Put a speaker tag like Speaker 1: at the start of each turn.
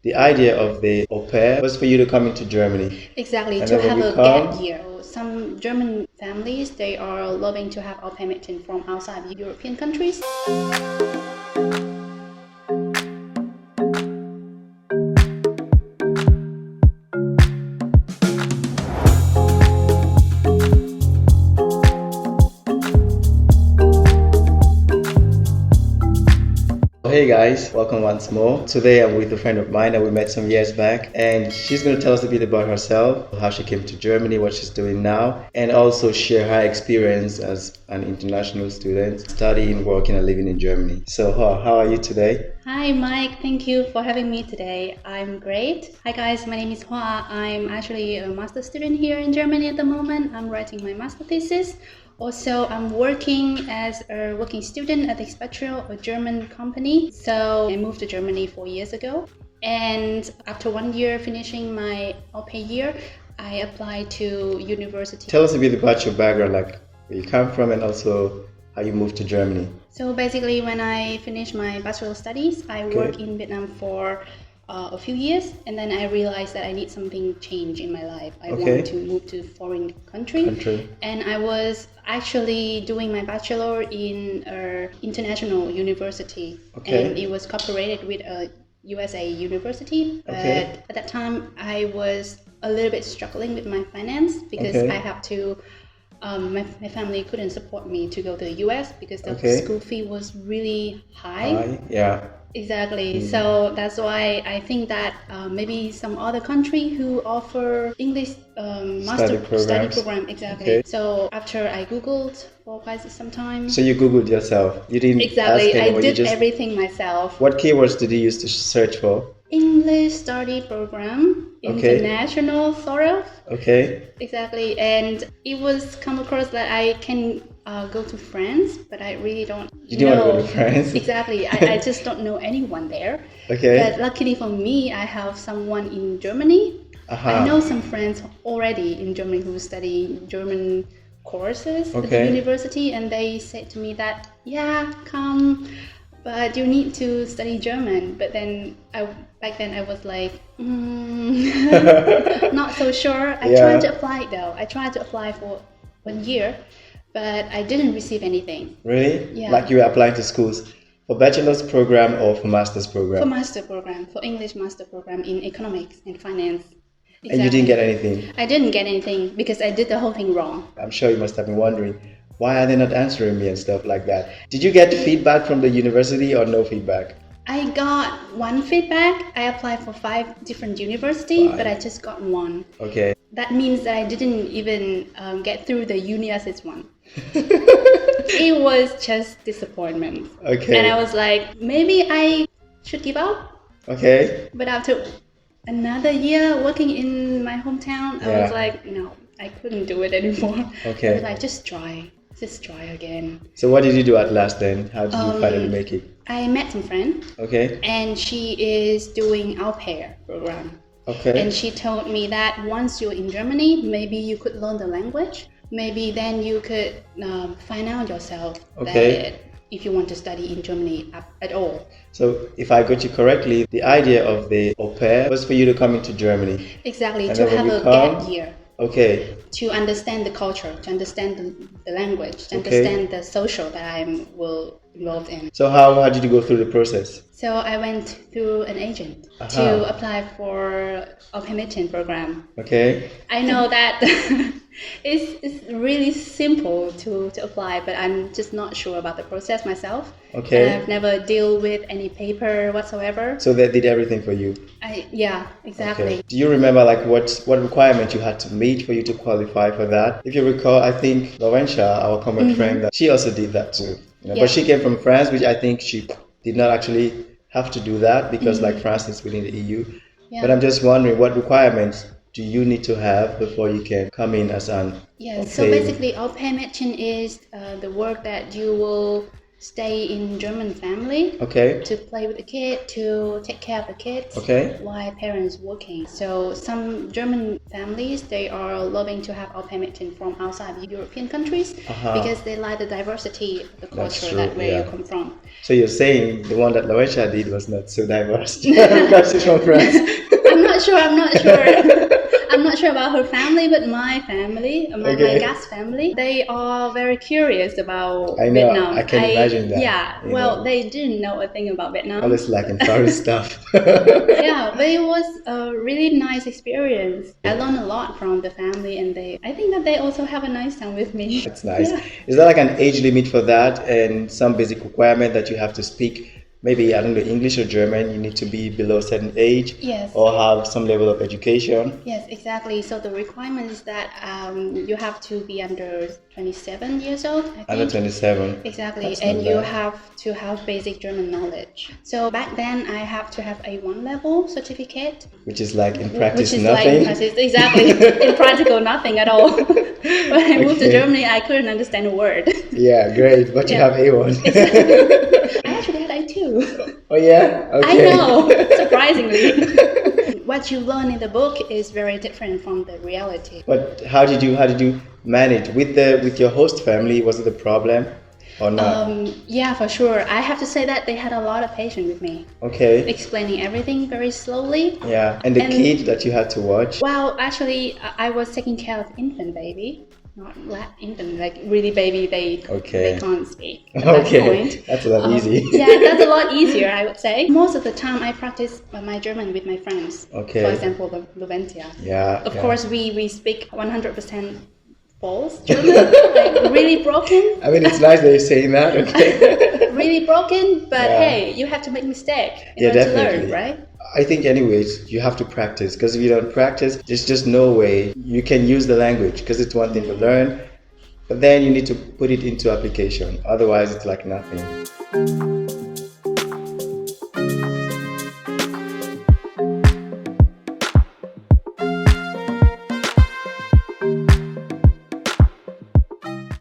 Speaker 1: The idea of the au pair was for you to come into Germany.
Speaker 2: Exactly,
Speaker 1: And
Speaker 2: to
Speaker 1: then when
Speaker 2: have
Speaker 1: you
Speaker 2: a
Speaker 1: come,
Speaker 2: gap year. Some German families, they are loving to have au pair mixing from outside European countries.
Speaker 1: hey guys, welcome once more. Today I'm with a friend of mine that we met some years back, and she's going to tell us a bit about herself, how she came to Germany, what she's doing now, and also share her experience as an international student studying, working, and living in Germany. So, how are you today?
Speaker 2: Hi Mike, thank you for having me today. I'm great. Hi guys, my name is Hua. I'm actually a master student here in Germany at the moment. I'm writing my master thesis. Also, I'm working as a working student at Expatrio, a German company. So I moved to Germany 4 years ago. And after 1 year finishing my au pair year, I applied to university.
Speaker 1: Tell us a bit about your background, like where you come from and also how you moved to Germany.
Speaker 2: So basically, when I finished my bachelor studies, I worked in Vietnam for a few years, and then I realized that I need something change in my life. I want to move to a foreign country. And I was actually doing my bachelor in an international university, and it was cooperated with a USA university. But at that time, I was a little bit struggling with my finance because I have to. My family couldn't support me to go to the US because the school fee was really high. Exactly. So that's why I think that maybe some other country who offer English master study program. Exactly. So after I Googled for quite some time.
Speaker 1: So you Googled yourself? You didn't ask anyone,
Speaker 2: I did everything myself.
Speaker 1: What keywords did you use to search for?
Speaker 2: English study program, international sort of. Exactly. And it was come across that I can go to France, but I really don't
Speaker 1: You don't want to go to France?
Speaker 2: Exactly. I just don't know anyone there. But luckily for me, I have someone in Germany. I know some friends already in Germany who study German courses at the university, and they said to me that, yeah, come, but you need to study German. But then back then I was like, not so sure. I tried to apply though. I tried to apply for 1 year, but I didn't receive anything.
Speaker 1: Really?
Speaker 2: Yeah.
Speaker 1: Like you were applying to schools for bachelor's program or for master's program?
Speaker 2: For master program, for English master program in economics and finance.
Speaker 1: Exactly. And you didn't get anything?
Speaker 2: I didn't get anything because I did the whole thing wrong.
Speaker 1: I'm sure you must have been wondering, why are they not answering me and stuff like that? Did you get feedback from the university or no feedback?
Speaker 2: I got one feedback. I applied for 5 different universities, but I just got one. That means that I didn't even get through the UniAssist one. It was just disappointment. And I was like, maybe I should give up. But after another year working in my hometown, I was like, no, I couldn't do it anymore. I was like, just try again.
Speaker 1: So what did you do at last then? How did you finally make it?
Speaker 2: I met some friend. And she is doing au pair program. And she told me that once you're in Germany, maybe you could learn the language. Maybe then you could find out yourself that if you want to study in Germany at all. So
Speaker 1: if I got you correctly, the idea of the au pair was for you to come into Germany.
Speaker 2: Exactly, to have a gap year. To understand the culture, to understand the language, to understand the social that I will involved in.
Speaker 1: So how did you go through the process?
Speaker 2: So I went through an agent to apply for a permitting program. I know that it's really simple to apply, but I'm just not sure about the process myself. I've never dealt with any paper whatsoever.
Speaker 1: So they did everything for you?
Speaker 2: Yeah, exactly.
Speaker 1: Do you remember like what requirement you had to meet for you to qualify for that? If you recall, I think Laurentia, our common friend, she also did that too. But she came from France, which I think she did not actually have to do that because like France is within the EU. But I'm just wondering, what requirements do you need to have before you can come in as an
Speaker 2: so basically au pair matching is the work that you will stay in German family.
Speaker 1: Okay.
Speaker 2: To play with the kid, to take care of the kids.
Speaker 1: Okay.
Speaker 2: While parents working. So some German families, they are loving to have au pair mixing from outside European countries because they like the diversity of the culture that where you come from.
Speaker 1: So you're saying the one that Laurentia did was not so diverse because she's from France.
Speaker 2: I'm not sure. I'm not sure about her family, but my family, my guest family, they are very curious about Vietnam.
Speaker 1: I can imagine that.
Speaker 2: Yeah, well, they didn't know a thing about Vietnam.
Speaker 1: Always like in tourist stuff.
Speaker 2: Yeah, but it was a really nice experience. I learned a lot from the family, and I think that they also have a nice time with me.
Speaker 1: That's nice. Yeah. Is there like an age limit for that and some basic requirement that you have to speak? Maybe, I don't know, English or German, you need to be below a certain age.
Speaker 2: Yes.
Speaker 1: Or have some level of education.
Speaker 2: Yes, exactly. So the requirement is that you have to be under 27 years old, I think.
Speaker 1: Under 27.
Speaker 2: Exactly.
Speaker 1: That's
Speaker 2: and you have to have basic German knowledge. So back then I have to have A1 level certificate.
Speaker 1: Which is like in practice
Speaker 2: nothing.
Speaker 1: Like in
Speaker 2: practice, exactly. In practical nothing at all. When I moved to Germany, I couldn't understand a word.
Speaker 1: Yeah, great. But you have A1.
Speaker 2: Exactly. I actually had A2.
Speaker 1: Oh yeah? Okay.
Speaker 2: I know, surprisingly. What you learn in the book is very different from the reality.
Speaker 1: But how did you manage with your host family? Was it a problem or not?
Speaker 2: Yeah, for sure. I have to say that they had a lot of patience with me.
Speaker 1: Okay.
Speaker 2: Explaining everything very slowly.
Speaker 1: Yeah, and the kid that you had to watch?
Speaker 2: Well, actually, I was taking care of infant baby. Not infant, like really baby, they can't speak at that point. That's a lot
Speaker 1: easy.
Speaker 2: Yeah, that's a lot easier, I would say. Most of the time, I practice my German with my friends.
Speaker 1: Okay.
Speaker 2: For example, the Luventia.
Speaker 1: Yeah.
Speaker 2: Of course, we speak 100% false German, like really broken.
Speaker 1: I mean, it's nice that you're saying that. Okay.
Speaker 2: Really broken, but hey, you have to make mistake in order to learn, right?
Speaker 1: I think anyways, you have to practice, because if you don't practice, there's just no way you can use the language, because it's one thing to learn, but then you need to put it into application. Otherwise, it's like nothing.